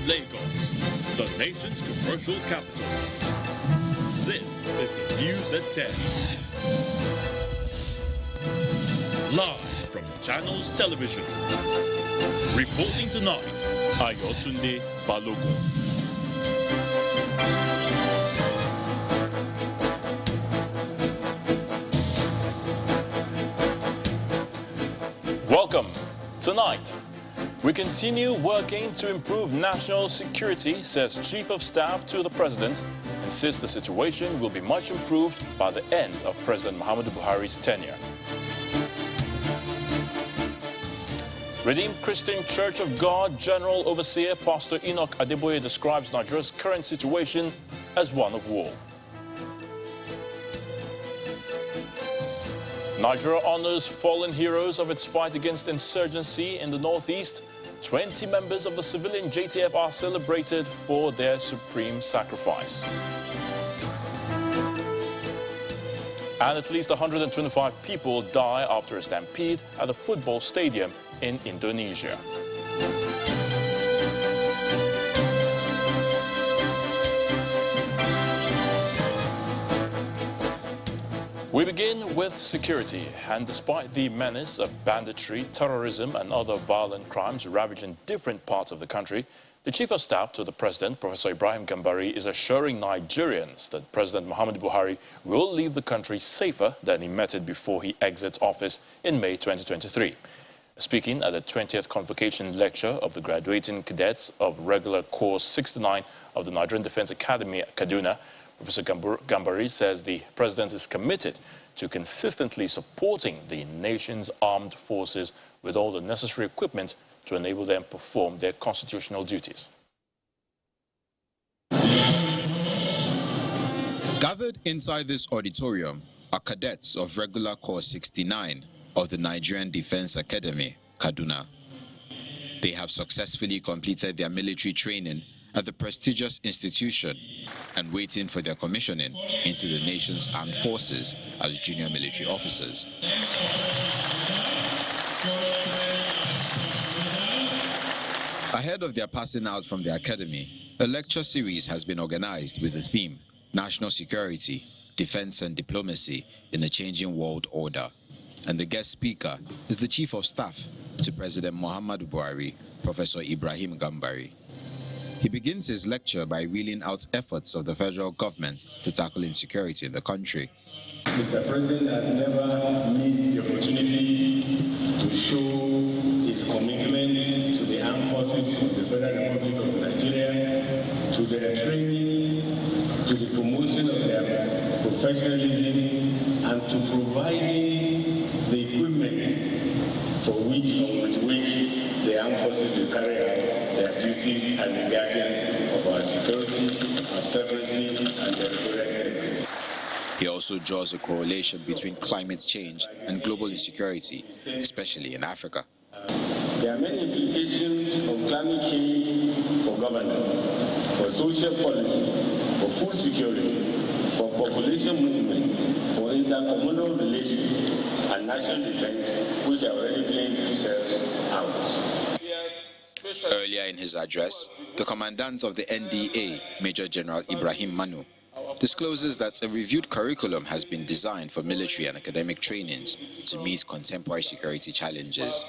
Lagos, the nation's commercial capital. This is the News at 10. Live from Channels Television. Reporting tonight, Ayotunde Balogun. Welcome. Tonight, we continue working to improve national security, says Chief of Staff to the President, insists the situation will be much improved by the end of President Muhammadu Buhari's tenure. Redeemed Christian Church of God General Overseer Pastor Enoch Adeboye describes Nigeria's current situation as one of war. Nigeria honors fallen heroes of its fight against insurgency in the northeast. 20 members of the civilian JTF are celebrated for their supreme sacrifice. And at least 125 people die after a stampede at a football stadium in Indonesia. We begin with security, and despite the menace of banditry, terrorism and other violent crimes ravaging different parts of the country, the Chief of Staff to the President, Professor Ibrahim Gambari, is assuring Nigerians that President Muhammadu Buhari will leave the country safer than he met it before he exits office in May 2023. Speaking at the 20th Convocation Lecture of the graduating cadets of Regular Course 69 of the Nigerian Defense Academy at Kaduna, Professor Gambari says the President is committed to consistently supporting the nation's armed forces with all the necessary equipment to enable them perform their constitutional duties. Gathered inside this auditorium are cadets of Regular Course 69 of the Nigerian Defense Academy, Kaduna. They have successfully completed their military training at the prestigious institution and waiting for their commissioning into the nation's armed forces as junior military officers. Ahead of their passing out from the academy, a lecture series has been organized with the theme National Security, Defense and Diplomacy in a Changing World Order. And the guest speaker is the Chief of Staff to President Muhammadu Buhari, Professor Ibrahim Gambari. He begins his lecture by reeling out efforts of the federal government to tackle insecurity in the country. Mr. President has never missed the opportunity to show his commitment to the armed forces of the Federal Republic of Nigeria, to their training, to the promotion of their professionalism, and to providing the equipment for which or with which the armed forces will carry out their duties as the guardians of our security, our sovereignty, and territorial integrity. He also draws a correlation between climate change and global insecurity, especially in Africa. There are many implications of climate change for governance, for social policy, for food security, for population movement, for intercommunal relations, and national defense, which are already playing themselves out. Earlier in his address, the commandant of the NDA, Major General Ibrahim Manu, discloses that a reviewed curriculum has been designed for military and academic trainings to meet contemporary security challenges.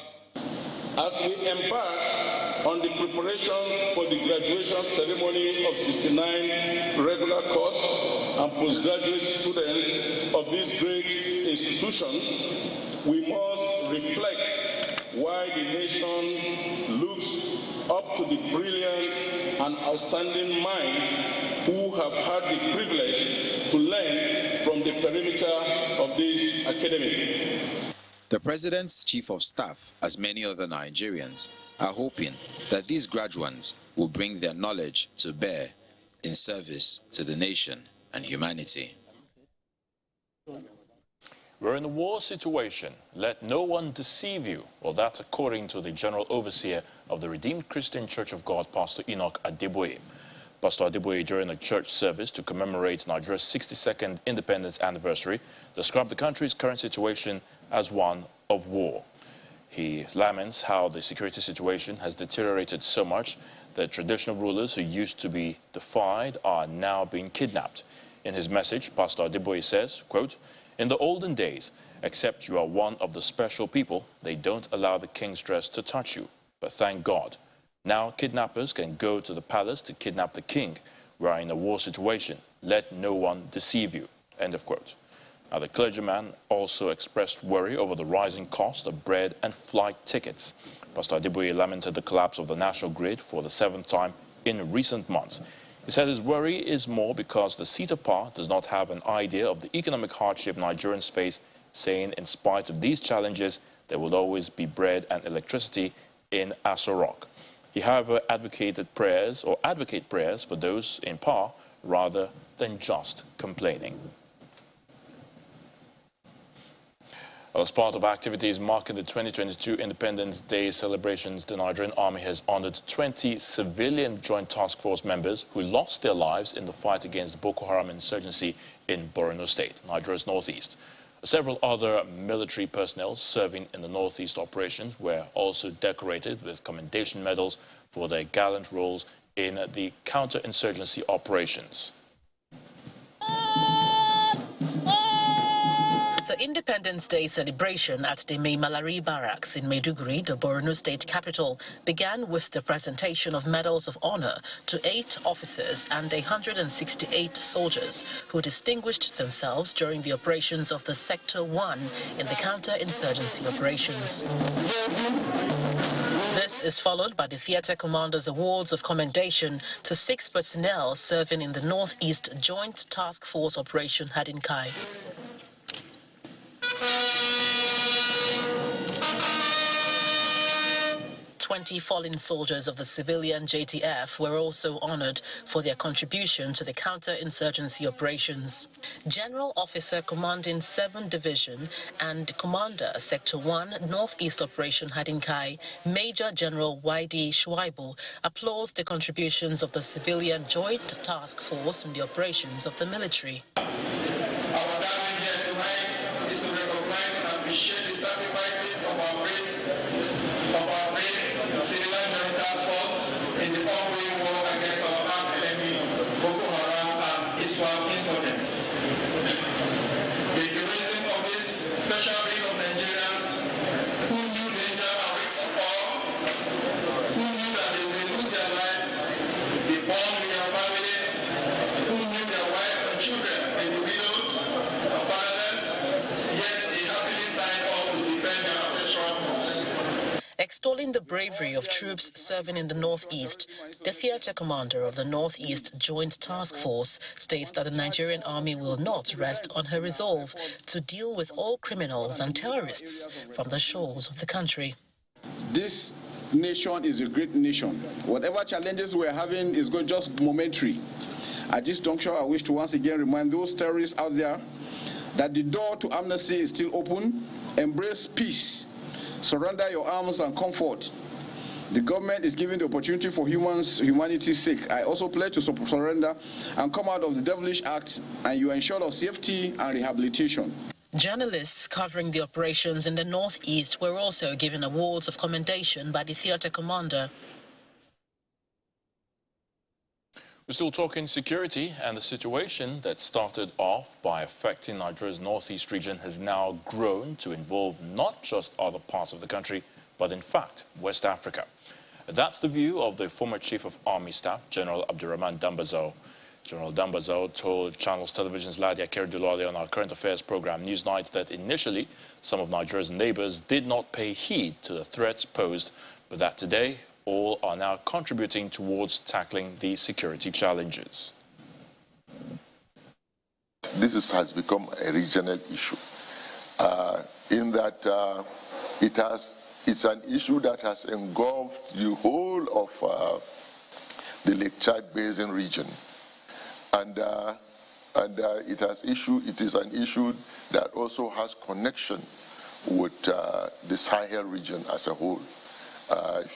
As we embark on the preparations for the graduation ceremony of 69 regular course and postgraduate students of this great institution, we must reflect why the nation looks up to the brilliant and outstanding minds who have had the privilege to learn from the perimeter of this academy. The President's Chief of Staff, as many other Nigerians, are hoping that these graduates will bring their knowledge to bear in service to the nation and humanity. We're in a war situation. Let no one deceive you. Well, that's according to the General Overseer of the Redeemed Christian Church of God, Pastor Enoch Adeboye. Pastor Adeboye, during a church service to commemorate Nigeria's 62nd independence anniversary, described the country's current situation as one of war. He laments how the security situation has deteriorated so much that traditional rulers who used to be defied are now being kidnapped. In his message, Pastor Adeboye says, quote, "In the olden days, except you are one of the special people, they don't allow the king's dress to touch you. But thank God, now kidnappers can go to the palace to kidnap the king. We are in a war situation. Let no one deceive you." End of quote. Now, the clergyman also expressed worry over the rising cost of bread and flight tickets. Pastor Adeboye lamented the collapse of the national grid for the 7th time in recent months. He said his worry is more because the seat of power does not have an idea of the economic hardship Nigerians face, saying in spite of these challenges, there will always be bread and electricity in Aso Rock. He, however, advocate prayers for those in power rather than just complaining. As part of activities marking the 2022 Independence Day celebrations, the Nigerian Army has honored 20 civilian Joint Task Force members who lost their lives in the fight against Boko Haram insurgency in Borno State, Nigeria's northeast. Several other military personnel serving in the northeast operations were also decorated with commendation medals for their gallant roles in the counter-insurgency operations. The Independence Day celebration at the Mai Malari Barracks in Maiduguri, the Borno State capital, began with the presentation of medals of honor to 8 officers and 168 soldiers who distinguished themselves during the operations of the Sector 1 in the counter-insurgency operations. This is followed by the Theatre Commanders Awards of Commendation to 6 personnel serving in the Northeast Joint Task Force Operation Hadinkai. 20 fallen soldiers of the civilian JTF were also honored for their contribution to the counter-insurgency operations. General Officer commanding 7th Division and Commander Sector 1 Northeast Operation Hadinkai, Major General YD Shuaibu, applauds the contributions of the civilian Joint Task Force in the operations of the military. Our gathering here tonight is to recognize and appreciate the sacrifices of our brave civilian Joint Task Force in the ongoing war against our armed enemy, Boko Haram and Iswap insurgents. The heroism of this special breed of Nigerians who knew danger and risk all, who knew that they would lose their lives, they bond with their families, who knew their wives and children, and the widows and fatherless, yet they happily signed on to defend their ancestral roots. Extolling the bravery of troops serving in the Northeast, the theatre commander of the Northeast Joint Task Force states that the Nigerian Army will not rest on her resolve to deal with all criminals and terrorists from the shores of the country. This nation is a great nation. Whatever challenges we're having is just momentary. At this juncture, I wish to once again remind those terrorists out there that the door to amnesty is still open. Embrace peace. Surrender your arms and comfort. The government is giving the opportunity for humanity's sake. I also pledge to surrender and come out of the devilish act, and you ensure of safety and rehabilitation. Journalists covering the operations in the Northeast were also given awards of commendation by the theatre commander. We're still talking security, and the situation that started off by affecting Nigeria's northeast region has now grown to involve not just other parts of the country, but in fact, West Africa. That's the view of the former Chief of Army Staff, General Abdurrahman Dambazao. General Dambazao told Channels Television's Ladia Keridulale on our current affairs program Newsnight that initially some of Nigeria's neighbors did not pay heed to the threats posed, but that today all are now contributing towards tackling the security challenges. This has become a regional issue in that it's an issue that has engulfed the whole of the Lake Chad Basin region. And it is an issue that also has connection with the Sahel region as a whole. If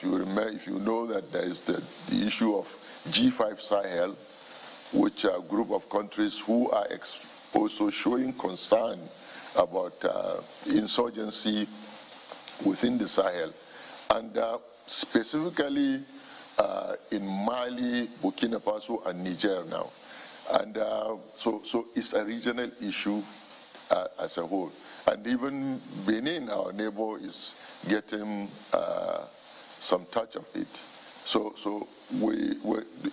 you know that there is the issue of G5 Sahel, which are a group of countries who are also showing concern about insurgency within the Sahel, and specifically in Mali, Burkina Faso, and Niger now. And so it's a regional issue as a whole. And even Benin, our neighbor, is getting some touch of it. So we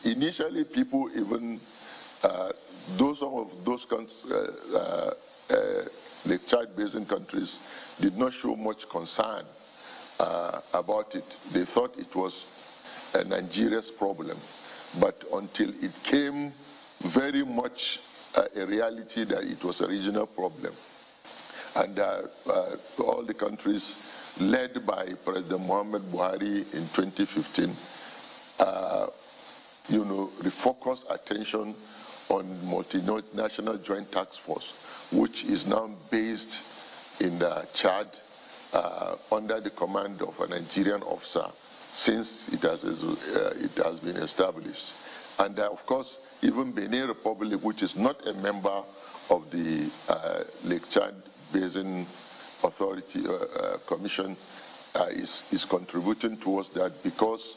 initially people even some of those Lake Chad Basin countries did not show much concern about it. They thought it was a Nigeria's problem, but until it came very much a reality that it was a regional problem, and all the countries led by President Muhammad Buhari in 2015, refocused attention on multinational joint task force, which is now based in Chad under the command of a Nigerian officer since it has been established. And of course, even Benin Republic, which is not a member of the Lake Chad Basin Authority Commission, is contributing towards that because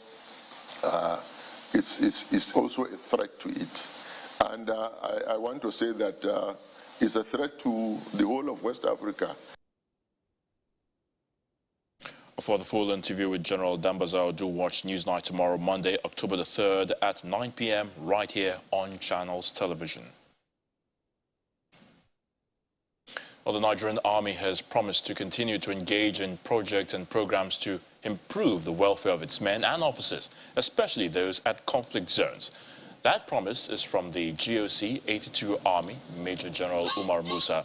it's also a threat to it. And I want to say that it's a threat to the whole of West Africa. For the full interview with General Dambazao, do watch Newsnight tomorrow, Monday, October the 3rd at 9 p.m. right here on Channels Television. Well, the Nigerian Army has promised to continue to engage in projects and programs to improve the welfare of its men and officers, especially those at conflict zones. That promise is from the GOC 82 Army, Major General Umar Musa.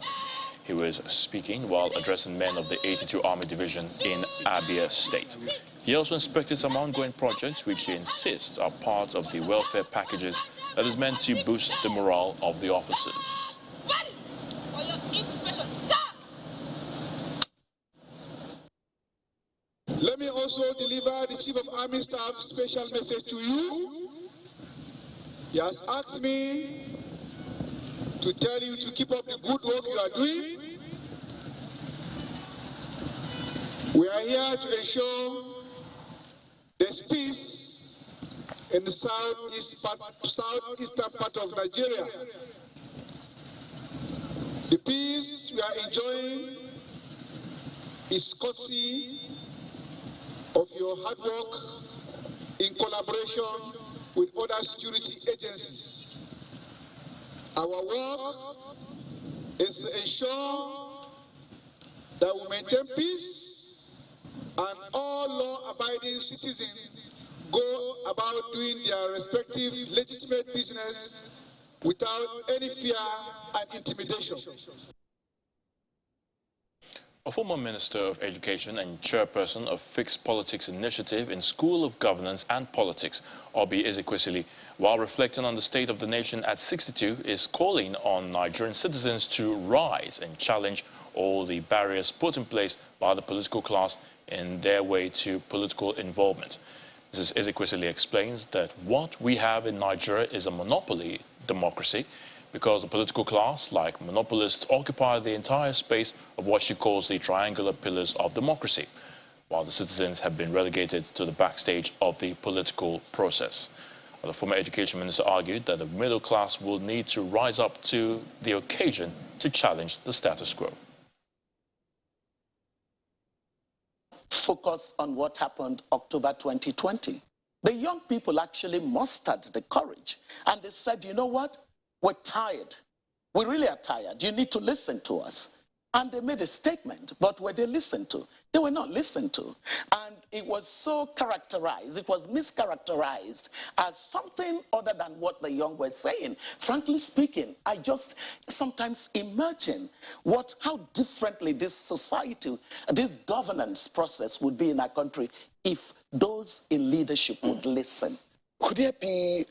He was speaking while addressing men of the 82 Army Division in Abia State. He also inspected some ongoing projects which he insists are part of the welfare packages that is meant to boost the morale of the officers. Let me also deliver the Chief of Army Staff special message to you. He has asked me to tell you to keep up the good work you are doing. We are here to ensure there's peace in the southeastern part of Nigeria. The peace we are enjoying is courtesy of your hard work in collaboration with other security agencies. Our work is to ensure that we maintain peace and all law-abiding citizens go about doing their respective legitimate business without any fear and intimidation. A former Minister of Education and chairperson of Fixed Politics Initiative in School of Governance and Politics, Obi Ezekwesili, while reflecting on the state of the nation at 62, is calling on Nigerian citizens to rise and challenge all the barriers put in place by the political class in their way to political involvement. Mrs. Ezekwesili explains that what we have in Nigeria is a monopoly democracy, because the political class, like monopolists, occupy the entire space of what she calls the triangular pillars of democracy, while the citizens have been relegated to the backstage of the political process. The former education minister argued that the middle class will need to rise up to the occasion to challenge the status quo. Focus on what happened October 2020. The young people actually mustered the courage and they said, you know what? We're tired. We really are tired. You need to listen to us. And they made a statement, but were they listened to? They were not listened to. And it was so characterized, it was mischaracterized as something other than what the young were saying. Frankly speaking, I just sometimes imagine how differently this society, this governance process would be in our country if those in leadership would listen. Could there be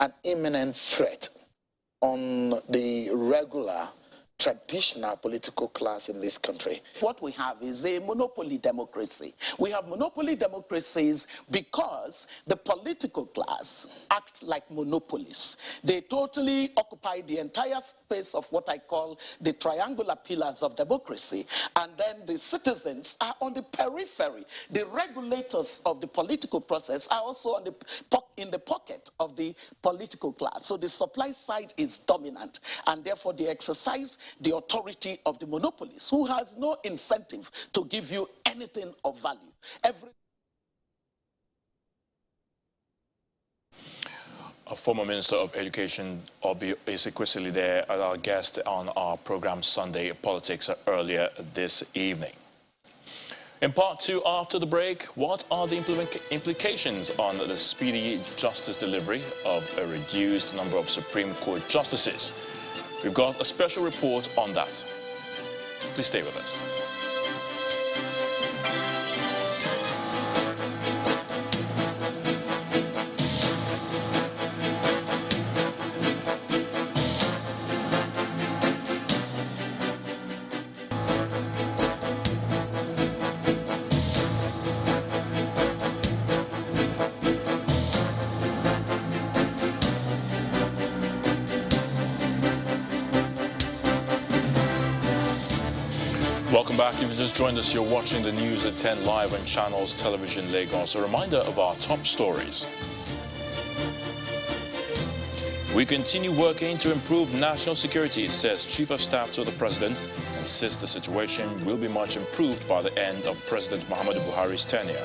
an imminent threat on the regular traditional political class in this country. What we have is a monopoly democracy. We have monopoly democracies because the political class act like monopolies. They totally occupy the entire space of what I call the triangular pillars of democracy, and then the citizens are on the periphery. The regulators of the political process are also in the pocket of the political class. So the supply side is dominant, and therefore they exercise the authority of the monopolies, who has no incentive to give you anything of value. A former Minister of Education, Obi Ezekwesili, there as our guest on our program Sunday Politics earlier this evening. In part two, after the break, what are the implications on the speedy justice delivery of a reduced number of Supreme Court justices? We've got a special report on that. Please stay with us. Welcome back. If you just joined us, you're watching the news at 10 live on Channels Television Lagos. A reminder of our top stories. We continue working to improve national security, says Chief of Staff to the President, and says the situation will be much improved by the end of President Muhammadu Buhari's tenure.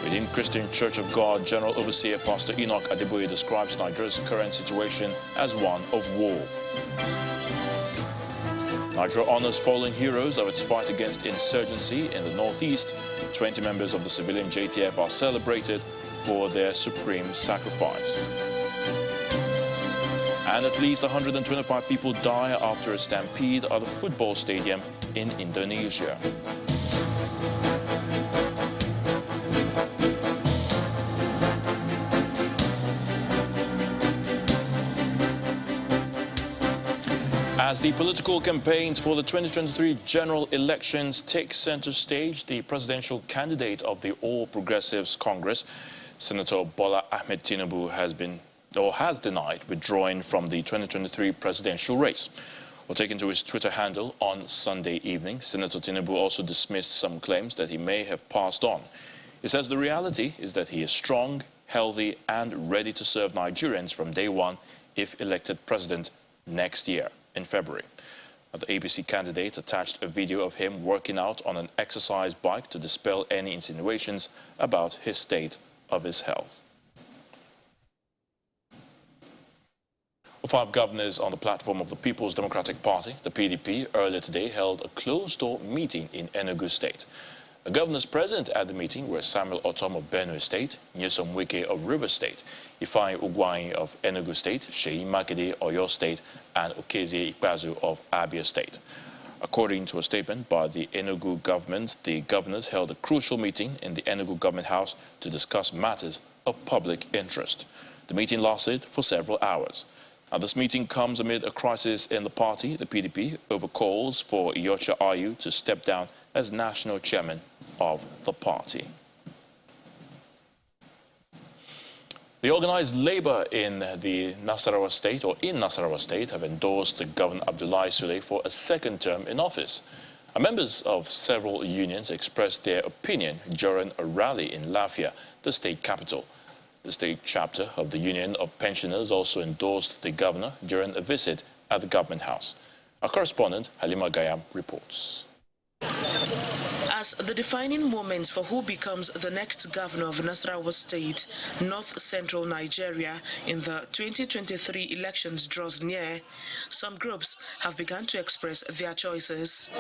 Redeemed Christian Church of God General Overseer Pastor Enoch Adeboye describes Nigeria's current situation as one of war. Nigeria honors fallen heroes of its fight against insurgency in the northeast. 20 members of the civilian JTF are celebrated for their supreme sacrifice. And at least 125 people die after a stampede at a football stadium in Indonesia. As the political campaigns for the 2023 general elections take center stage, the presidential candidate of the All Progressives Congress, Senator Bola Ahmed Tinubu, has denied withdrawing from the 2023 presidential race. Well, taken to his Twitter handle on Sunday evening, Senator Tinubu also dismissed some claims that he may have passed on. He says the reality is that he is strong, healthy, and ready to serve Nigerians from day one if elected president next year in February. The APC candidate attached a video of him working out on an exercise bike to dispel any insinuations about his state of his health. 5 governors on the platform of the People's Democratic Party, the PDP, earlier today held a closed-door meeting in Enugu State. The governors present at the meeting were Samuel Otom of Benue State, Nyesom Wike of Rivers State, Ifeanyi Ugwuanyi of Enugu State, Seyi Makinde Oyo State, and Okezie Ikpeazu of Abia State. According to a statement by the Enugu government, the governors held a crucial meeting in the Enugu Government House to discuss matters of public interest. The meeting lasted for several hours. Now, this meeting comes amid a crisis in the party, the PDP, over calls for Iyorchia Ayu to step down as national chairman of the party. The organized labor in the Nasarawa State, or in Nasarawa State, have endorsed Governor Abdullahi Sule for a second term in office. Members of several unions expressed their opinion during a rally in Lafia, the state capital. The state chapter of the Union of Pensioners also endorsed the governor during a visit at the government house. Our correspondent, Halima Gayam, reports. As the defining moment for who becomes the next governor of Nasarawa State, North Central Nigeria, in the 2023 elections draws near, some groups have begun to express their choices.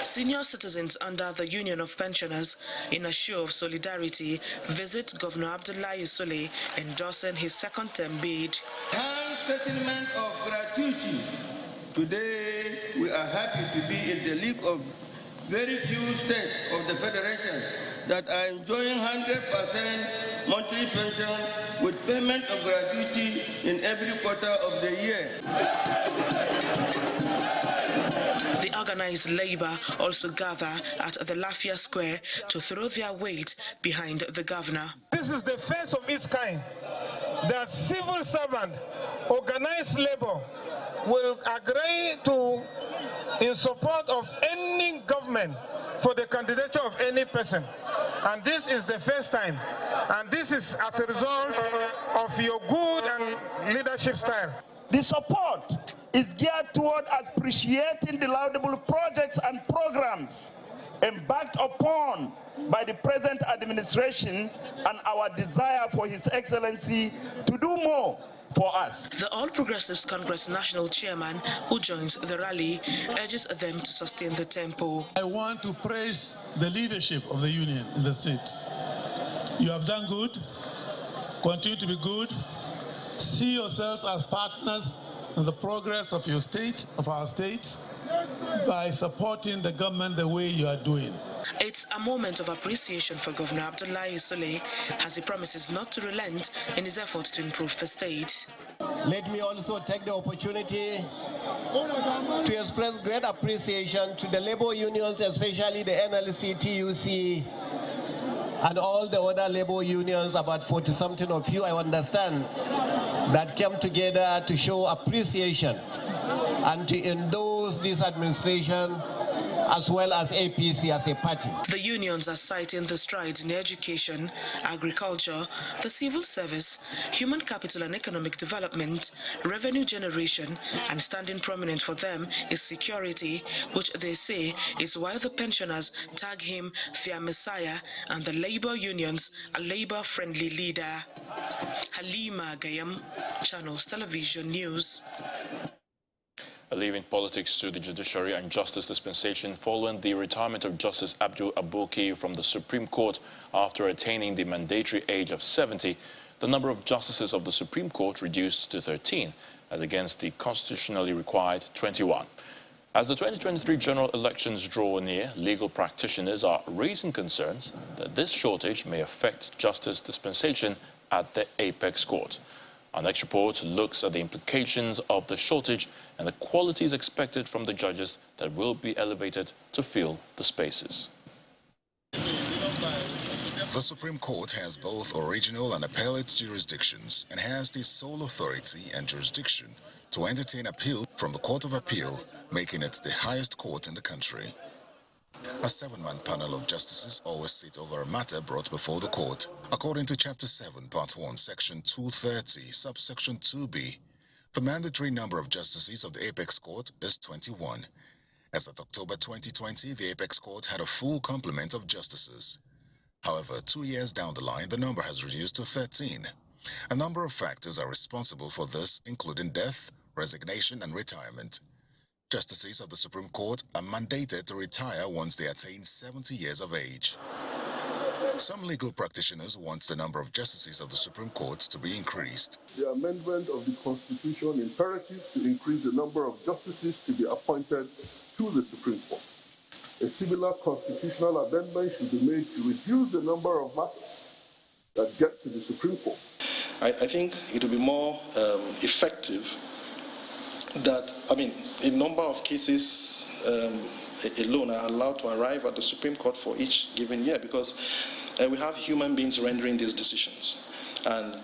Senior citizens under the Union of Pensioners, in a show of solidarity, visit Governor Abdullahi Sule, endorsing his second-term bid. Hand settlement of gratuity. Today, we are happy to be in the league of very few states of the Federation that are enjoying 100% monthly pension with payment of gratuity in every quarter of the year. The organized labor also gather at the Lafia Square to throw their weight behind the governor. This is the first of its kind. The civil servant, organized labor, will agree to in support of any government for the candidature of any person. And this is the first time. And this is as a result of your good and leadership style. The support is geared toward appreciating the laudable projects and programs embarked upon by the present administration and our desire for His Excellency to do more for us. The All Progressives Congress national chairman, who joins the rally, urges them to sustain the tempo. I want to praise the leadership of the union in the state. You have done good, continue to be good. See yourselves as partners in the progress of your state, of our state, by supporting the government the way you are doing. It's a moment of appreciation for Governor Abdullahi Sule as he promises not to relent in his efforts to improve the state. Let me also take the opportunity to express great appreciation to the labor unions, especially the NLC, TUC, and all the other labor unions, about 40-something of you, I understand, that came together to show appreciation and to endorse this administration as well as APC as a party. The unions are citing the strides in education, agriculture, the civil service, human capital and economic development, revenue generation, and standing prominent for them is security, which they say is why the pensioners tag him their messiah and the labor unions a labor-friendly leader. Halima Gayam, Channels Television News. Leaving politics to the judiciary and justice dispensation following the retirement of Justice Abdul Aboki from the Supreme Court after attaining the mandatory age of 70, the number of justices of the Supreme Court reduced to 13, as against the constitutionally required 21. As the 2023 general elections draw near, legal practitioners are raising concerns that this shortage may affect justice dispensation at the Apex Court. Our next report looks at the implications of the shortage and the qualities expected from the judges that will be elevated to fill the spaces. The Supreme Court has both original and appellate jurisdictions and has the sole authority and jurisdiction to entertain appeal from the Court of Appeal, making it the highest court in the country. A 7-man panel of justices always sit over a matter brought before the court. According to Chapter 7, Part 1, Section 230, Subsection 2b, the mandatory number of justices of the Apex Court is 21. As of October 2020, the Apex Court had a full complement of justices. However, 2 years down the line, the number has reduced to 13. A number of factors are responsible for this, including death, resignation, and retirement. Justices of the Supreme Court are mandated to retire once they attain 70 years of age. Some legal practitioners want the number of justices of the Supreme Court to be increased. The amendment of the Constitution imperative to increase the number of justices to be appointed to the Supreme Court. A similar constitutional amendment should be made to reduce the number of matters that get to the Supreme Court. I think it will be more effective that, a number of cases alone are allowed to arrive at the Supreme Court for each given year, because we have human beings rendering these decisions. And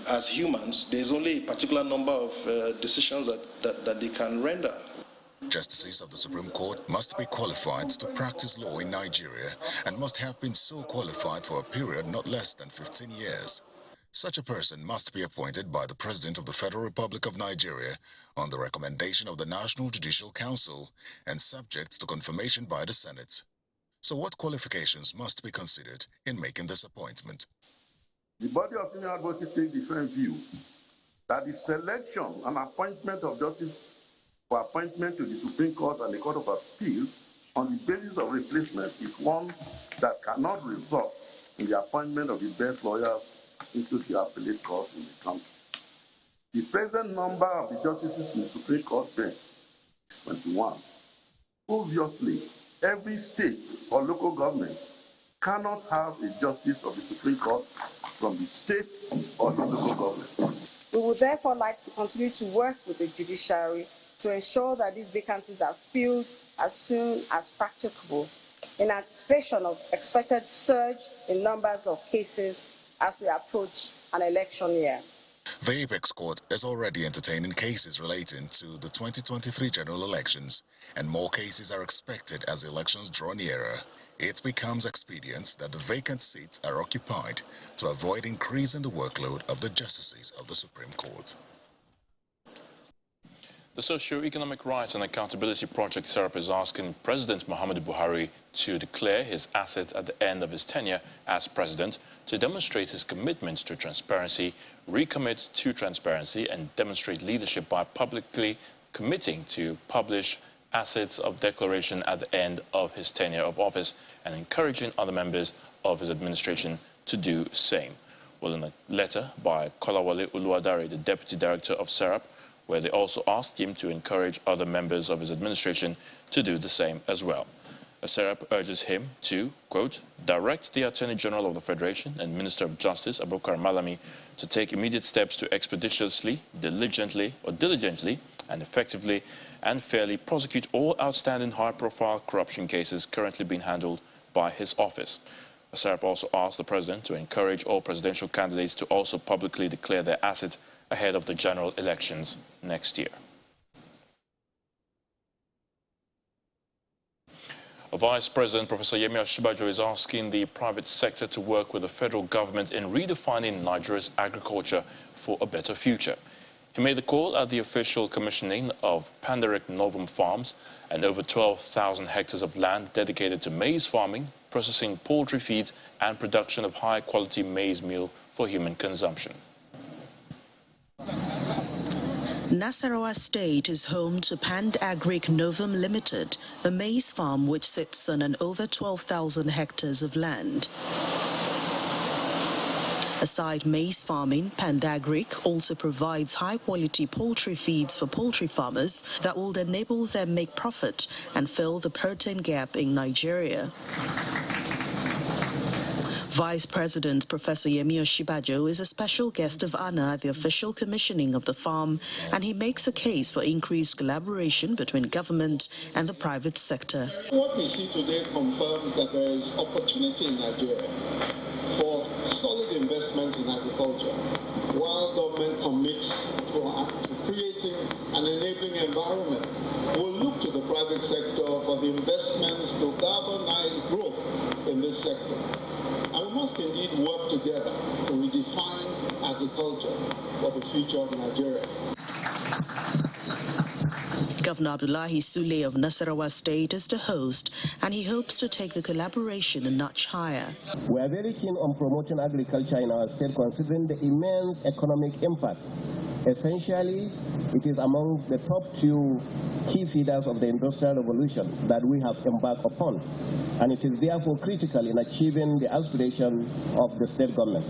as humans, there's only a particular number of decisions that they can render. Justices of the Supreme Court must be qualified to practice law in Nigeria and must have been so qualified for a period not less than 15 years. Such a person must be appointed by the President of the Federal Republic of Nigeria on the recommendation of the National Judicial Council and subject to confirmation by the Senate. So what qualifications must be considered in making this appointment? The body of senior advocates take the same view that the selection and appointment of justice for appointment to the Supreme Court and the Court of Appeal on the basis of replacement is one that cannot result in the appointment of the best lawyers into the appellate courts in the country. The present number of the justices in the Supreme Court bench is 21. Obviously, every state or local government cannot have a justice of the Supreme Court from the state or the local government. We would therefore like to continue to work with the judiciary to ensure that these vacancies are filled as soon as practicable in anticipation of expected surge in numbers of cases as we approach an election year. The Apex Court is already entertaining cases relating to the 2023 general elections, and more cases are expected as the elections draw nearer. It becomes expedient that the vacant seats are occupied to avoid increasing the workload of the justices of the Supreme Court. The Socio-Economic Rights and Accountability Project SERAP is asking President Muhammadu Buhari to declare his assets at the end of his tenure as president to demonstrate his commitment to transparency, recommit to transparency, and demonstrate leadership by publicly committing to publish assets of declaration at the end of his tenure of office and encouraging other members of his administration to do the same. Well, in a letter by Kolawole Uluwadare, the Deputy Director of SERAP, where they also asked him to encourage other members of his administration to do the same as well. SERAP urges him to, quote, direct the Attorney General of the Federation and Minister of Justice, Abubakar Malami, to take immediate steps to expeditiously, diligently, and effectively and fairly prosecute all outstanding high-profile corruption cases currently being handled by his office. SERAP also asked the President to encourage all presidential candidates to also publicly declare their assets ahead of the general elections next year. Vice President Professor Yemi Osinbajo is asking the private sector to work with the federal government in redefining Nigeria's agriculture for a better future. He made the call at the official commissioning of Panderic Novum Farms and over 12,000 hectares of land dedicated to maize farming, processing poultry feeds and production of high-quality maize meal for human consumption. Nasarawa State is home to Pandagric Novum Limited, a maize farm which sits on an over 12,000 hectares of land. Aside maize farming, Pandagric also provides high-quality poultry feeds for poultry farmers that will enable them make profit and fill the protein gap in Nigeria. Vice President Professor Yemi Osinbajo is a special guest of honor at the official commissioning of the farm, and he makes a case for increased collaboration between government and the private sector. What we see today confirms that there is opportunity in Nigeria for solid investments in agriculture, while government commits to creating an enabling environment. We'll look to the private sector for the investments to galvanize growth in this sector. And we must indeed work together to redefine agriculture for the future of Nigeria. Governor Abdullahi Sule of Nasarawa State is the host, and he hopes to take the collaboration a notch higher. We are very keen on promoting agriculture in our state, considering the immense economic impact. Essentially, it is among the top two key feeders of the Industrial Revolution that we have embarked upon, and it is therefore critical in achieving the aspiration of the state government.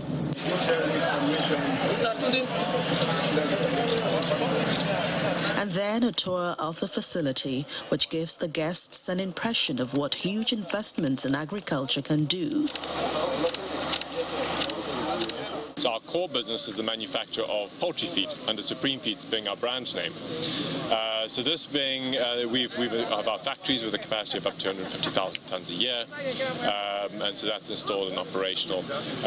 And then a tour of the facility, which gives the guests an impression of what huge investments in agriculture can do. So our core business is the manufacture of poultry feed, under Supreme Feeds being our brand name. So this being, we have our factories with a capacity of up to 250,000 tons a year, and so that's installed and operational,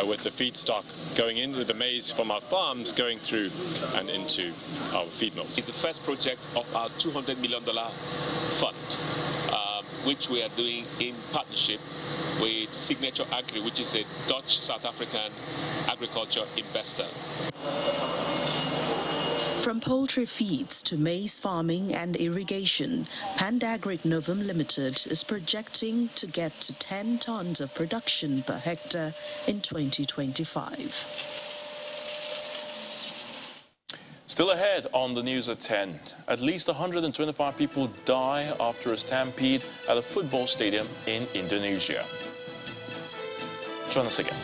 with the feedstock going in, with the maize from our farms going through and into our feed mills. It's the first project of our $200 million fund, which we are doing in partnership with Signature Agri, which is a Dutch-South African agriculture investor. From poultry feeds to maize farming and irrigation, Pandagric Novum Limited is projecting to get to 10 tons of production per hectare in 2025. Still ahead on the news at 10, at least 125 people die after a stampede at a football stadium in Indonesia. Join us again.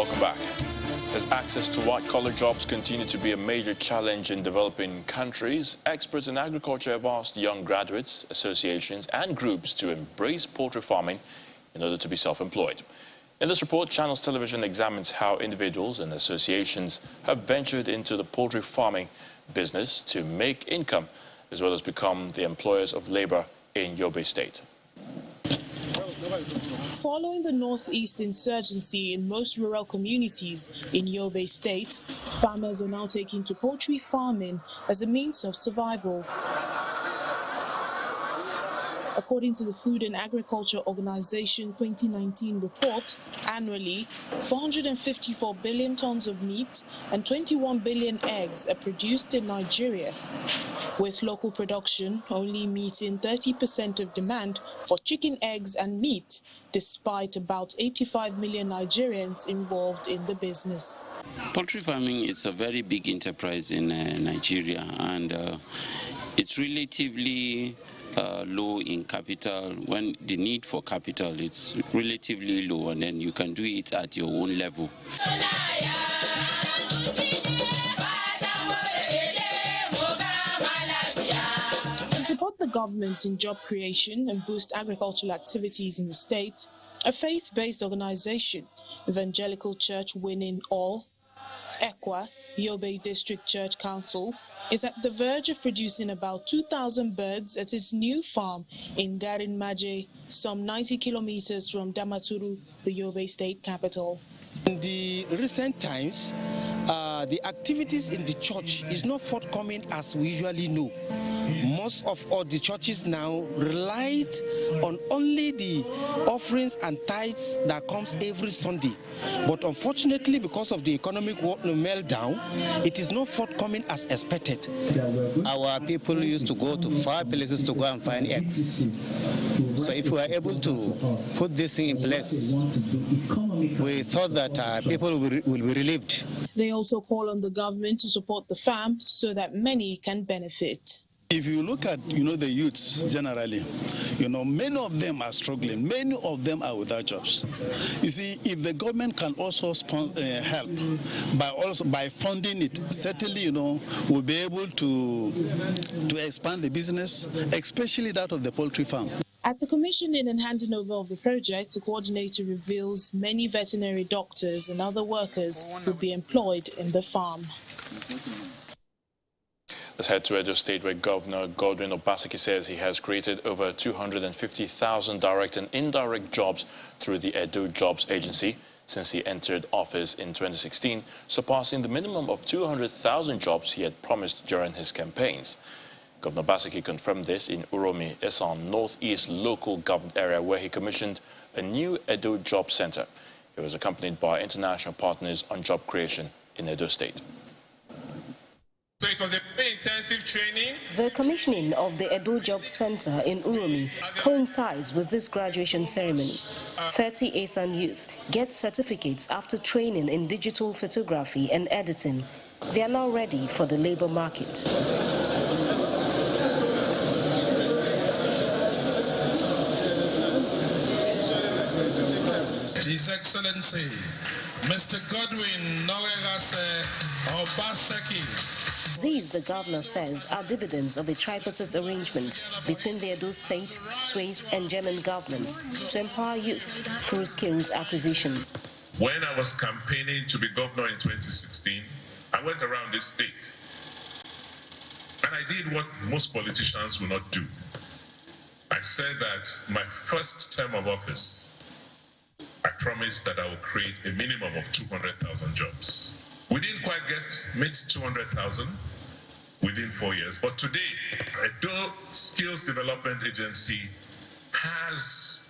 Welcome back. As access to white-collar jobs continue to be a major challenge in developing countries, experts in agriculture have asked young graduates, associations and groups to embrace poultry farming in order to be self-employed. In this report, Channels Television examines how individuals and associations have ventured into the poultry farming business to make income, as well as become the employers of labor in Yobe State. Following the northeast insurgency in most rural communities in Yobe State, farmers are now taking to poultry farming as a means of survival. According to the Food and Agriculture Organization 2019 report, annually 454 billion tons of meat and 21 billion eggs are produced in Nigeria, with local production only meeting 30% of demand for chicken, eggs and meat, despite about 85 million Nigerians involved in the business. Poultry farming is a very big enterprise in Nigeria, and it's relatively low in capital. When the need for capital is relatively low, and then you can do it at your own level. To support the government in job creation and boost agricultural activities in the state, a faith-based organization, Evangelical Church Winning All, ECWA, Yobe District Church Council, is at the verge of producing about 2,000 birds at its new farm in Garin Maje, some 90 kilometers from Damaturu, the Yobe State capital. In the recent times, the activities in the church is not forthcoming as we usually know. Most of all the churches now relied on only the offerings and tithes that comes every Sunday. But unfortunately, because of the economic meltdown, it is not forthcoming as expected. Our people used to go to far places to go and find eggs. So if we are able to put this thing in place, we thought that people will be relieved. They also call on the government to support the farm so that many can benefit. If you look at, the youths generally, many of them are struggling. Many of them are without jobs. You see, if the government can also help by funding it, certainly, we'll be able to expand the business, especially that of the poultry farm. At the commissioning and handing over of the project, the coordinator reveals many veterinary doctors and other workers will be employed in the farm. Let's head to Edo State, where Governor Godwin Obaseki says he has created over 250,000 direct and indirect jobs through the Edo Jobs Agency since he entered office in 2016, surpassing the minimum of 200,000 jobs he had promised during his campaigns. Governor Obaseki confirmed this in Uromi, Esan Northeast local government area, where he commissioned a new Edo Job Center. He was accompanied by international partners on job creation in Edo State. So it was a very intensive training. The commissioning of the Edo Job Center in Uromi coincides with this graduation ceremony. 30 ASAN youth get certificates after training in digital photography and editing. They are now ready for the labor market. His Excellency, Mr. Godwin Noregase Obaseki. These, the governor says, are dividends of a tripartite arrangement between the Edo State, Swiss and German governments to empower youth through skills acquisition. When I was campaigning to be governor in 2016, I went around this state and I did what most politicians will not do. I said that my first term of office, I promised that I would create a minimum of 200,000 jobs. We didn't quite meet 200,000 within 4 years, but today, Edo Skills Development Agency has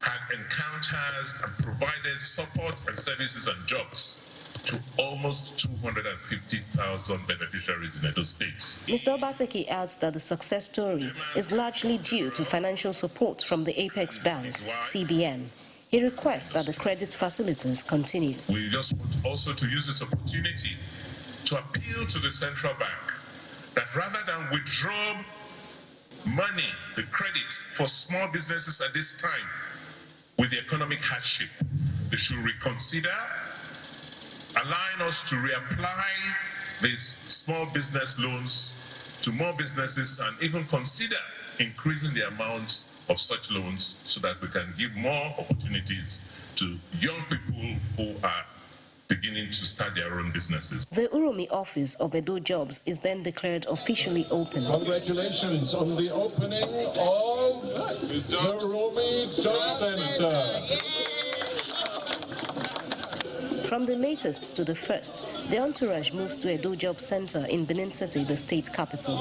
had encounters and provided support and services and jobs to almost 250,000 beneficiaries in Edo State. Mr. Obaseki adds that the success story is largely due to financial support from the Apex Bank, CBN. He requests that the credit facilities continue. We just want also to use this opportunity to appeal to the central bank that rather than withdraw money, the credit for small businesses at this time with the economic hardship, they should reconsider allowing us to reapply these small business loans to more businesses and even consider increasing the amounts of such loans so that we can give more opportunities to young people who are beginning to start their own businesses. The Uromi office of Edo Jobs is then declared officially open. Congratulations on the opening of the Uromi Job Center. From the latest to the first, the entourage moves to Edo Job Center in Benin City, the state capital.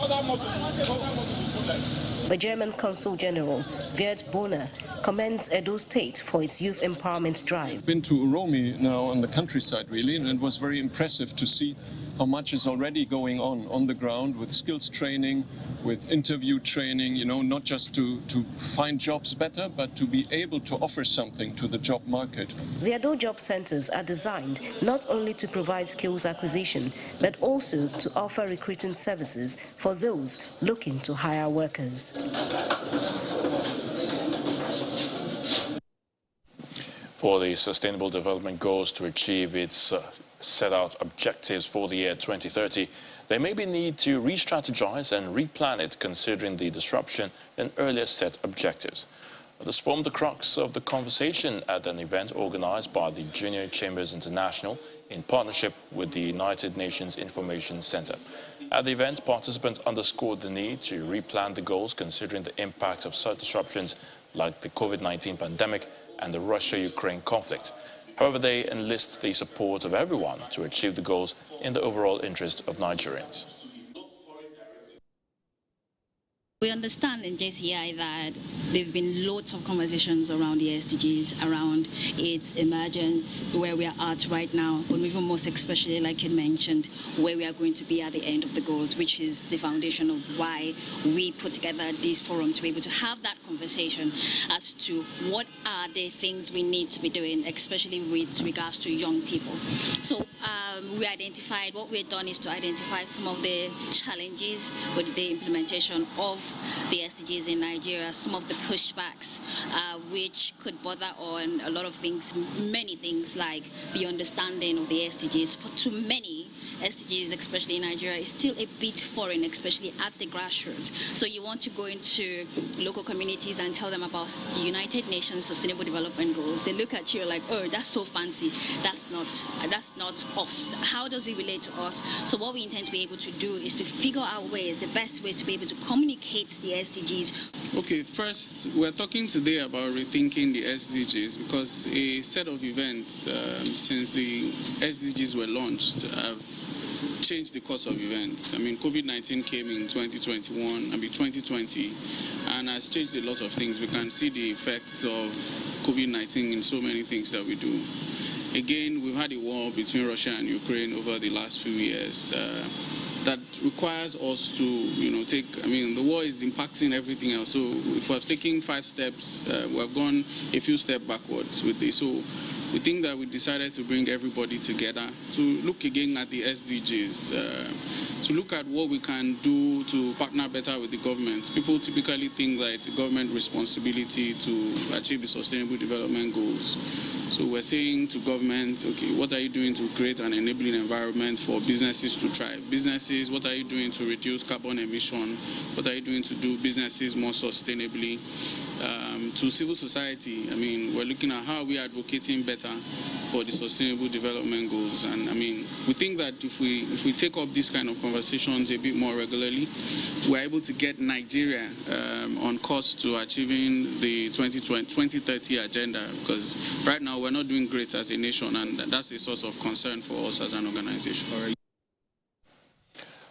The German Consul General, Wirt Bonner, commends Edo State for its youth empowerment drive. I've been to Uromi now on the countryside really, and it was very impressive to see how much is already going on the ground with skills training, with interview training, you know, not just to find jobs better, but to be able to offer something to the job market. The Edo Job Centers are designed not only to provide skills acquisition, but also to offer recruiting services for those looking to hire workers. For the Sustainable Development Goals to achieve its set out objectives for the year 2030, there may be need to re-strategize and replan it considering the disruption in earlier set objectives. This formed the crux of the conversation at an event organized by the Junior Chambers International in partnership with the United Nations Information Center. At the event, participants underscored the need to replan the goals considering the impact of such disruptions like the COVID-19 pandemic and the Russia-Ukraine conflict. However, they enlist the support of everyone to achieve the goals in the overall interest of Nigerians. We understand in JCI that there have been lots of conversations around the SDGs, around its emergence, where we are at right now, but even most especially, like you mentioned, where we are going to be at the end of the goals, which is the foundation of why we put together this forum, to be able to have that conversation as to what are the things we need to be doing, especially with regards to young people. So we identified, what we've done is to identify some of the challenges with the implementation of the SDGs in Nigeria, some of the pushbacks which could bother on a lot of things, many things like the understanding of the SDGs. For too many, SDGs, especially in Nigeria, is still a bit foreign, especially at the grassroots. So you want to go into local communities and tell them about the United Nations Sustainable Development Goals. They look at you like, oh, that's so fancy. That's not us. How does it relate to us? So what we intend to be able to do is to figure out ways, the best ways to be able to communicate the SDGs. Okay, first, we're talking today about rethinking the SDGs because a set of events since the SDGs were launched have changed the course of events. I mean, COVID-19 came in 2020, and has changed a lot of things. We can see the effects of COVID-19 in so many things that we do. Again, we've had a war between Russia and Ukraine over the last few years. That requires us to, the war is impacting everything else. So if we're taking 5 steps, we've gone a few steps backwards with this. So we think that we decided to bring everybody together to look again at the SDGs, to look at what we can do to partner better with the government. People typically think that it's a government responsibility to achieve the Sustainable Development Goals. So we're saying to government, okay, what are you doing to create an enabling environment for businesses to thrive? Businesses, what are you doing to reduce carbon emission? What are you doing to do businesses more sustainably? To civil society, I mean, we're looking at how we are advocating better for the Sustainable Development Goals. And I mean, we think that if we take up these kind of conversations a bit more regularly, we're able to get Nigeria on course to achieving the 2030 agenda, because right now we're not doing great as a nation, and that's a source of concern for us as an organization.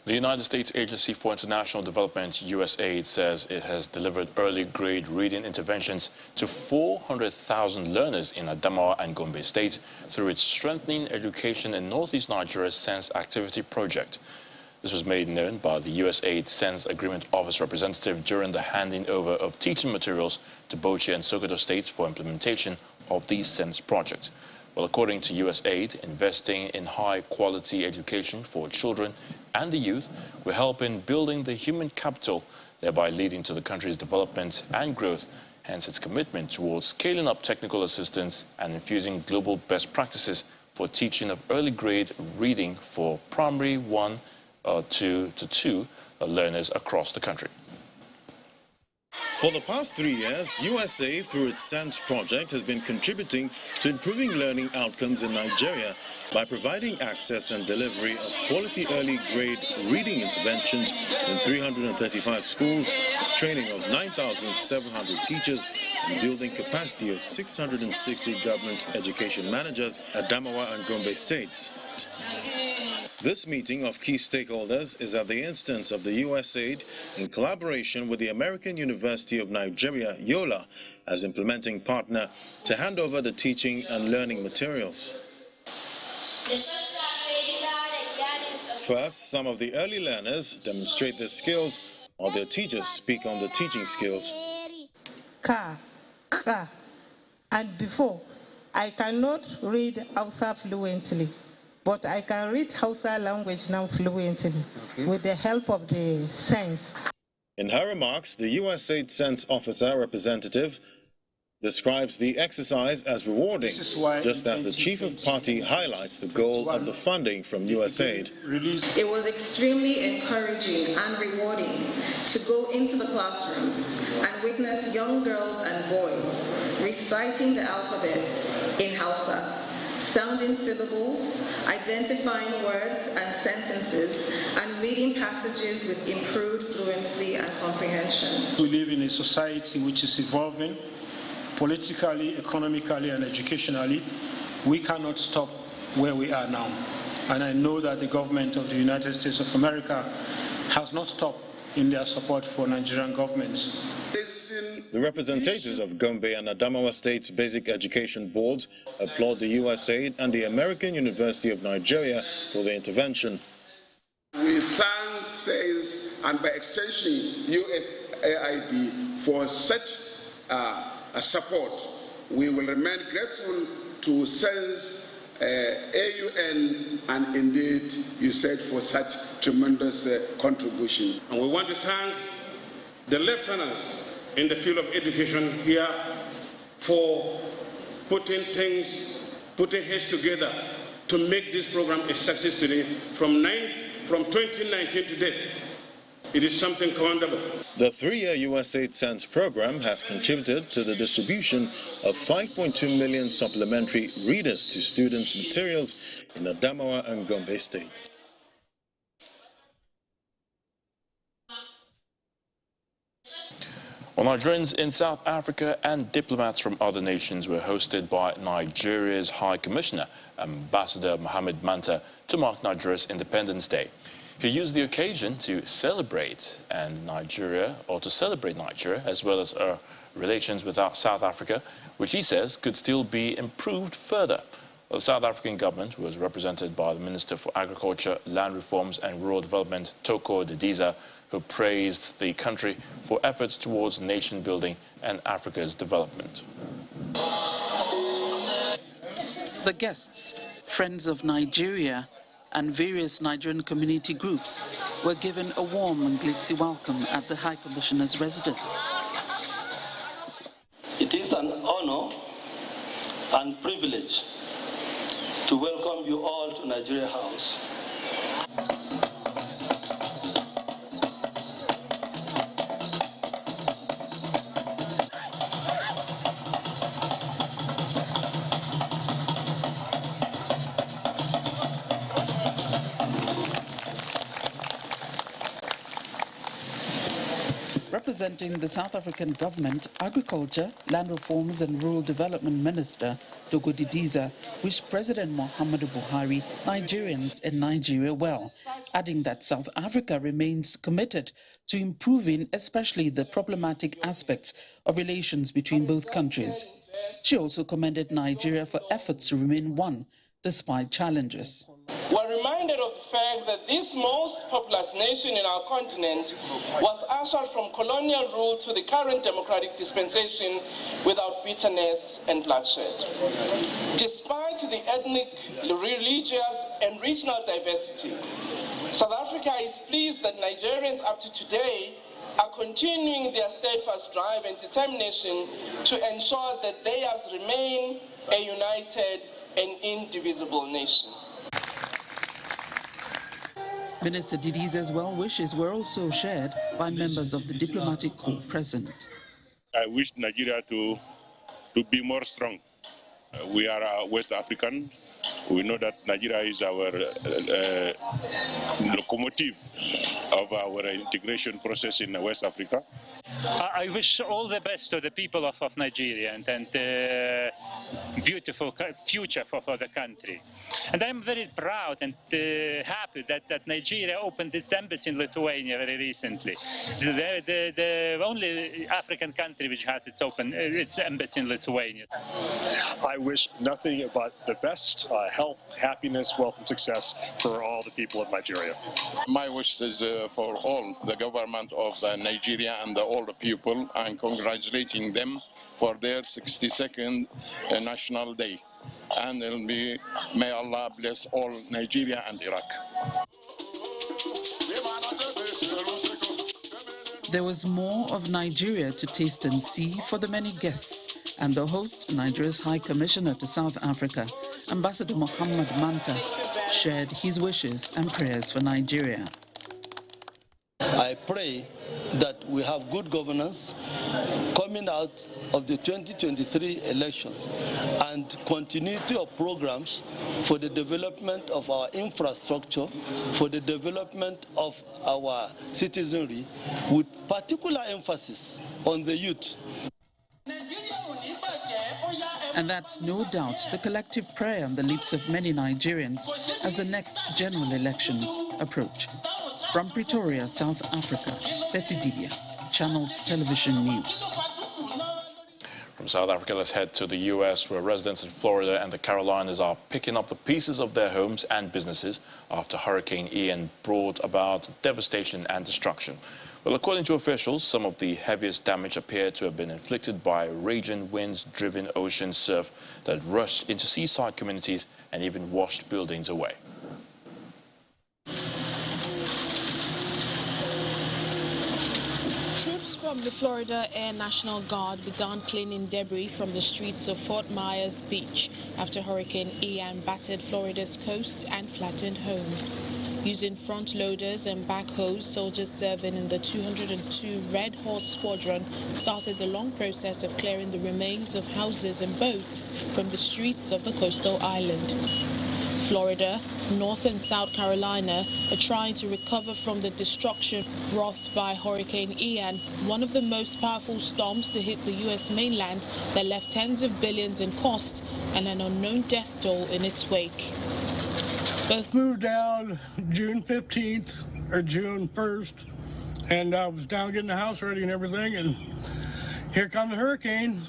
The United States Agency for International Development, USAID, says it has delivered early grade reading interventions to 400,000 learners in Adamawa and Gombe states through its Strengthening Education in Northeast Nigeria Sense Activity project. This was made known by the USAID Sense Agreement Office representative during the handing over of teaching materials to Bauchi and Sokoto states for implementation of the Sense project. Well, according to USAID, investing in high-quality education for children and the youth will help in building the human capital, thereby leading to the country's development and growth, hence its commitment towards scaling up technical assistance and infusing global best practices for teaching of early grade reading for primary 1 to 2 learners across the country. For the past 3 years, USAID, through its SENSE project, has been contributing to improving learning outcomes in Nigeria by providing access and delivery of quality early grade reading interventions in 335 schools, training of 9,700 teachers, and building capacity of 660 government education managers at Adamawa and Gombe states. This meeting of key stakeholders is at the instance of the USAID in collaboration with the American University of Nigeria, Yola, as implementing partner to hand over the teaching and learning materials. First, some of the early learners demonstrate their skills, while their teachers speak on the teaching skills. And before, I cannot read Hausa fluently. But I can read Hausa language now fluently with the help of the SENSE. In her remarks, the USAID SENSE officer representative describes the exercise as rewarding, just as the chief of party highlights the goal of the funding from USAID. It was extremely encouraging and rewarding to go into the classrooms and witness young girls and boys reciting the alphabet in Hausa, sounding syllables, identifying words and sentences, and reading passages with improved fluency and comprehension. We live in a society which is evolving politically, economically, and educationally. We cannot stop where we are now. And I know that the government of the United States of America has not stopped in their support for Nigerian governments. The representatives of Gombe and Adamawa State's basic education boards applaud the USAID and the American University of Nigeria for the intervention. We thank SENSE and by extension USAID for such support. We will remain grateful to SENSE, AUN, and indeed USAID for such tremendous contribution. And we want to thank the lieutenants in the field of education here for putting heads together to make this program a success today. From 2019 to date, it is something commendable. The 3-year USAID SENSE program has contributed to the distribution of 5.2 million supplementary readers to students' materials in Adamawa and Gombe states. Well, Nigerians in South Africa and diplomats from other nations were hosted by Nigeria's High Commissioner, Ambassador Mohamed Manta, to mark Nigeria's Independence Day. He used the occasion to celebrate Nigeria as well as our relations with South Africa, which he says could still be improved further. Well, the South African government was represented by the Minister for Agriculture, Land Reforms and Rural Development, Toko Didiza, who praised the country for efforts towards nation building and Africa's development. The guests, friends of Nigeria, and various Nigerian community groups were given a warm and glitzy welcome at the High Commissioner's residence. It is an honor and privilege to welcome you all to Nigeria House. Representing the South African government, Agriculture, Land Reforms and Rural Development Minister Toko Didiza wished President Muhammadu Buhari, Nigerians and Nigeria well, adding that South Africa remains committed to improving especially the problematic aspects of relations between both countries. She also commended Nigeria for efforts to remain one despite challenges. We're reminded of the fact that this most populous nation in our continent was ushered from colonial rule to the current democratic dispensation without bitterness and bloodshed. Despite the ethnic, religious, and regional diversity, South Africa is pleased that Nigerians up to today are continuing their steadfast drive and determination to ensure that theirs remain a united an indivisible nation. Minister Didiza's well wishes were also shared by members of the diplomatic corps present. I wish Nigeria to be more strong. We are West African. We know that Nigeria is our locomotive of our integration process in West Africa. I wish all the best to the people of Nigeria and beautiful future for the country. And I'm very proud and happy that Nigeria opened its embassy in Lithuania very recently. The only African country which has its embassy in Lithuania. I wish nothing but the best, health, happiness, wealth, and success for all the people of Nigeria. My wish is for all the government of Nigeria and all the people, and congratulating them for their 62nd National Day. And may Allah bless all Nigeria and Iraq. There was more of Nigeria to taste and see for the many guests, and the host, Nigeria's High Commissioner to South Africa, Ambassador Muhammad Manta, shared his wishes and prayers for Nigeria. I pray that we have good governance coming out of the 2023 elections and continuity of programs for the development of our infrastructure, for the development of our citizenry, with particular emphasis on the youth. And that's no doubt the collective prayer on the lips of many Nigerians as the next general elections approach. From Pretoria, South Africa, Betty Dibia, Channels Television News. From South Africa, let's head to the U.S., where residents in Florida and the Carolinas are picking up the pieces of their homes and businesses after Hurricane Ian brought about devastation and destruction. Well, according to officials, some of the heaviest damage appeared to have been inflicted by raging winds-driven ocean surf that rushed into seaside communities and even washed buildings away. Troops from the Florida Air National Guard began cleaning debris from the streets of Fort Myers Beach after Hurricane Ian battered Florida's coast and flattened homes. Using front loaders and backhoes, soldiers serving in the 202 Red Horse Squadron started the long process of clearing the remains of houses and boats from the streets of the coastal island. Florida, North and South Carolina are trying to recover from the destruction wrought by Hurricane Ian, one of the most powerful storms to hit the U.S. mainland that left tens of billions in cost and an unknown death toll in its wake. Both moved down June 15th or June 1st, and I was down getting the house ready and everything, and here come the hurricane,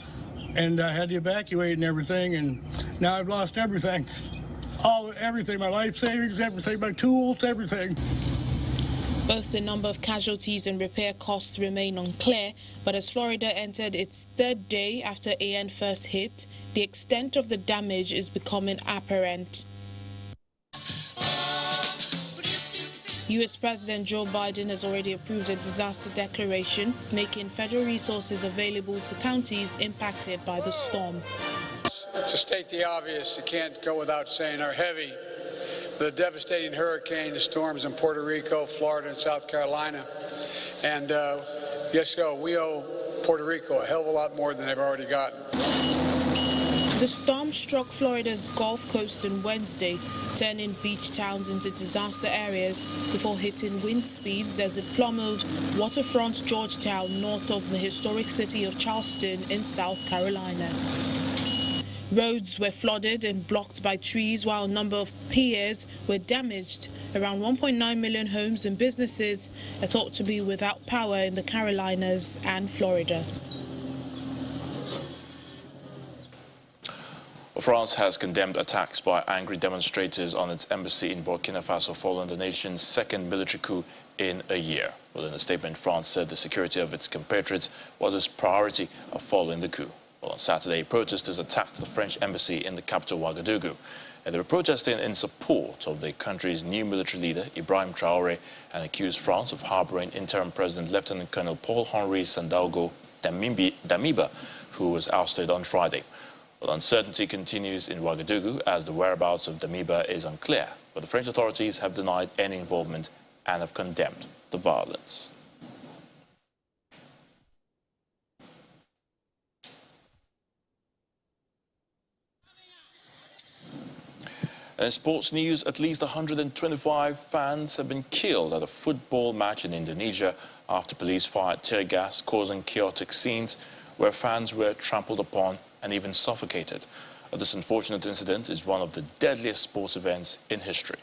and I had to evacuate and everything, and now I've lost everything. Everything, my life savings, everything, my tools, everything. Both the number of casualties and repair costs remain unclear, but as Florida entered its third day after Ian first hit, the extent of the damage is becoming apparent. U.S. President Joe Biden has already approved a disaster declaration, making federal resources available to counties impacted by the storm. To state the obvious, you can't go without saying how heavy the devastating hurricane storms in Puerto Rico, Florida, and South Carolina. And yes, we owe Puerto Rico a hell of a lot more than they've already gotten. The storm struck Florida's Gulf Coast on Wednesday, turning beach towns into disaster areas before hitting wind speeds as it plummeled waterfront Georgetown north of the historic city of Charleston in South Carolina. Roads were flooded and blocked by trees, while a number of piers were damaged. Around 1.9 million homes and businesses are thought to be without power in the Carolinas and Florida. France has condemned attacks by angry demonstrators on its embassy in Burkina Faso following the nation's second military coup in a year. Well, in a statement, France said the security of its compatriots was its priority following the coup. Well, on Saturday, protesters attacked the French embassy in the capital, Ouagadougou. And they were protesting in support of the country's new military leader, Ibrahim Traoré, and accused France of harboring interim President Lieutenant Colonel Paul-Henri Sandaogo Damiba, who was ousted on Friday. Well, uncertainty continues in Ouagadougou as the whereabouts of Damiba is unclear, but the French authorities have denied any involvement and have condemned the violence. In sports news, at least 125 fans have been killed at a football match in Indonesia after police fired tear gas, causing chaotic scenes where fans were trampled upon and even suffocated. This unfortunate incident is one of the deadliest sports events in history.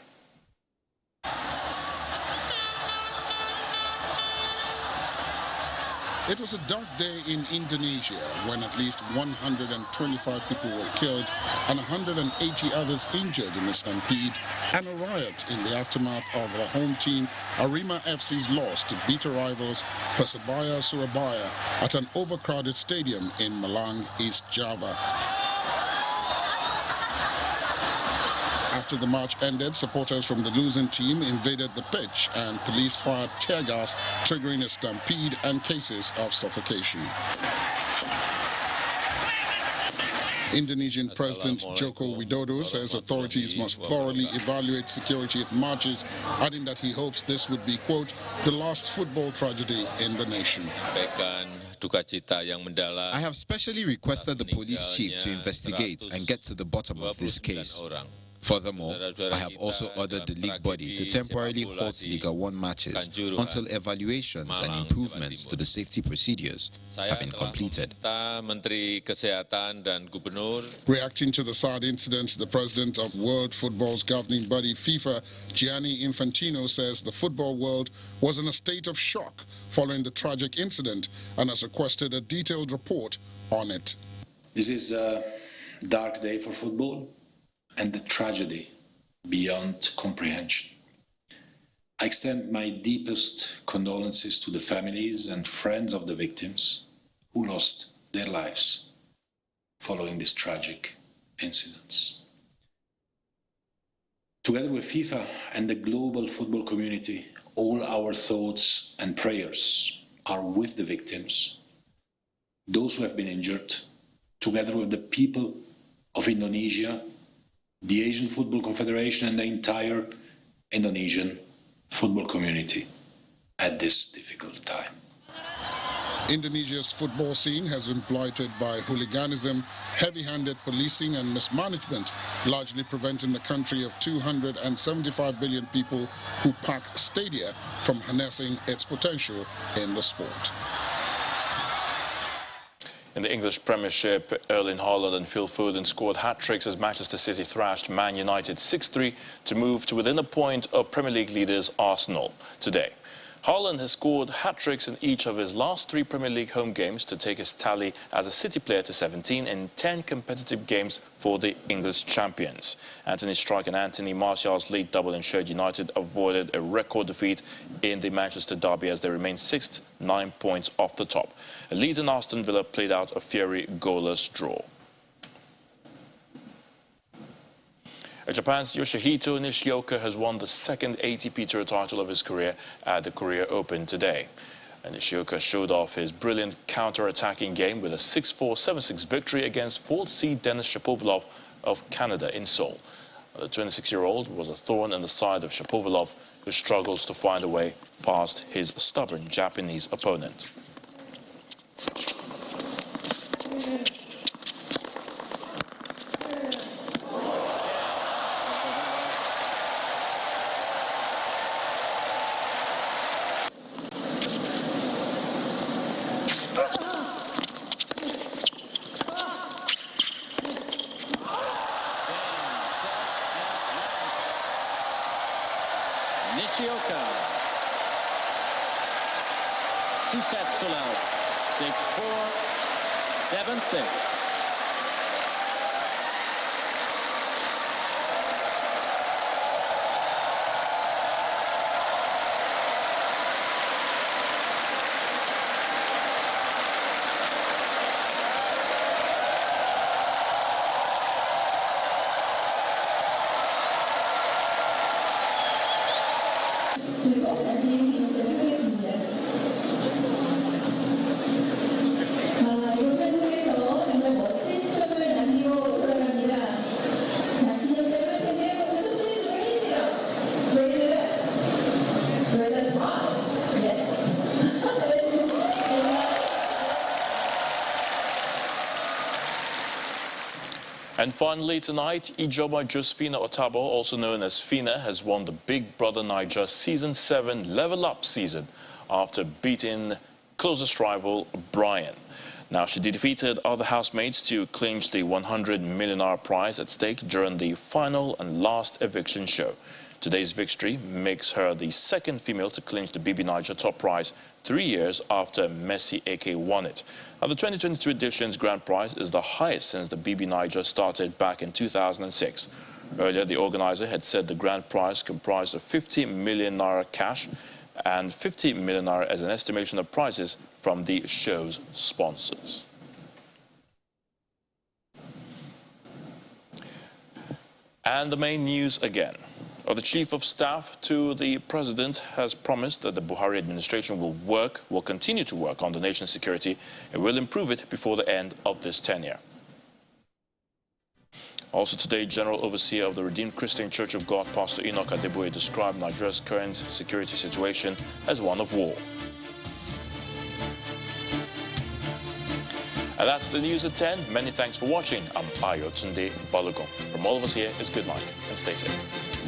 It was a dark day in Indonesia when at least 125 people were killed and 180 others injured in a stampede and a riot in the aftermath of the home team Arema FC's loss to bitter rivals Persebaya Surabaya at an overcrowded stadium in Malang, East Java. After the match ended, supporters from the losing team invaded the pitch and police fired tear gas, triggering a stampede and cases of suffocation. Indonesian President Joko Widodo says authorities must thoroughly evaluate security at matches, adding that he hopes this would be, quote, the last football tragedy in the nation. I have specially requested the police chief to investigate and get to the bottom of this case. Furthermore, I have also ordered the league body to temporarily halt Liga 1 matches until evaluations and improvements to the safety procedures have been completed. Reacting to the sad incident, the president of World Football's governing body, FIFA, Gianni Infantino, says the football world was in a state of shock following the tragic incident and has requested a detailed report on it. This is a dark day for football and the tragedy beyond comprehension. I extend my deepest condolences to the families and friends of the victims who lost their lives following these tragic incidents. Together with FIFA and the global football community, all our thoughts and prayers are with the victims, those who have been injured, together with the people of Indonesia, the Asian Football Confederation and the entire Indonesian football community at this difficult time. Indonesia's football scene has been blighted by hooliganism, heavy-handed policing and mismanagement, largely preventing the country of 275 billion people who pack stadia from harnessing its potential in the sport. In the English Premiership, Erling Haaland and Phil Foden scored hat-tricks as Manchester City thrashed Man United 6-3 to move to within a point of Premier League leaders Arsenal today. Haaland has scored hat-tricks in each of his last 3 Premier League home games to take his tally as a City player to 17 in 10 competitive games for the English champions. Anthony Strike and Anthony Martial's late double ensured United avoided a record defeat in the Manchester derby as they remain 6th, 9 points off the top. Leeds and Aston Villa played out a fiery goalless draw. Japan's Yoshihito Nishioka has won the second ATP Tour title of his career at the Korea Open today. And Nishioka showed off his brilliant counter-attacking game with a 6-4, 7-6 victory against 4th seed Denis Shapovalov of Canada in Seoul. The 26-year-old was a thorn in the side of Shapovalov, who struggles to find a way past his stubborn Japanese opponent. Nishioka. 2 sets to love. 6-4, 7-6. And finally tonight, Ijoma Josephina Otabo, also known as Fina, has won the Big Brother Naija Season 7 Level Up season after beating closest rival Brian. Now, she defeated other housemates to clinch the 100 million naira prize at stake during the final and last eviction show. Today's victory makes her the second female to clinch the BB Naija top prize 3 years after Mercy Eke won it. Now, the 2022 edition's grand prize is the highest since the BB Naija started back in 2006. Earlier, the organizer had said the grand prize comprised of 50 million naira cash and 50 million naira as an estimation of prizes from the show's sponsors. And the main news again. The Chief of Staff to the President has promised that the Buhari administration will continue to work on the nation's security and will improve it before the end of this tenure. Also today, General Overseer of the Redeemed Christian Church of God, Pastor Enoch Adeboye, described Nigeria's current security situation as one of war. And that's the news at 10. Many thanks for watching. I'm Ayotunde Balogun. From all of us here, it's good night and stay safe.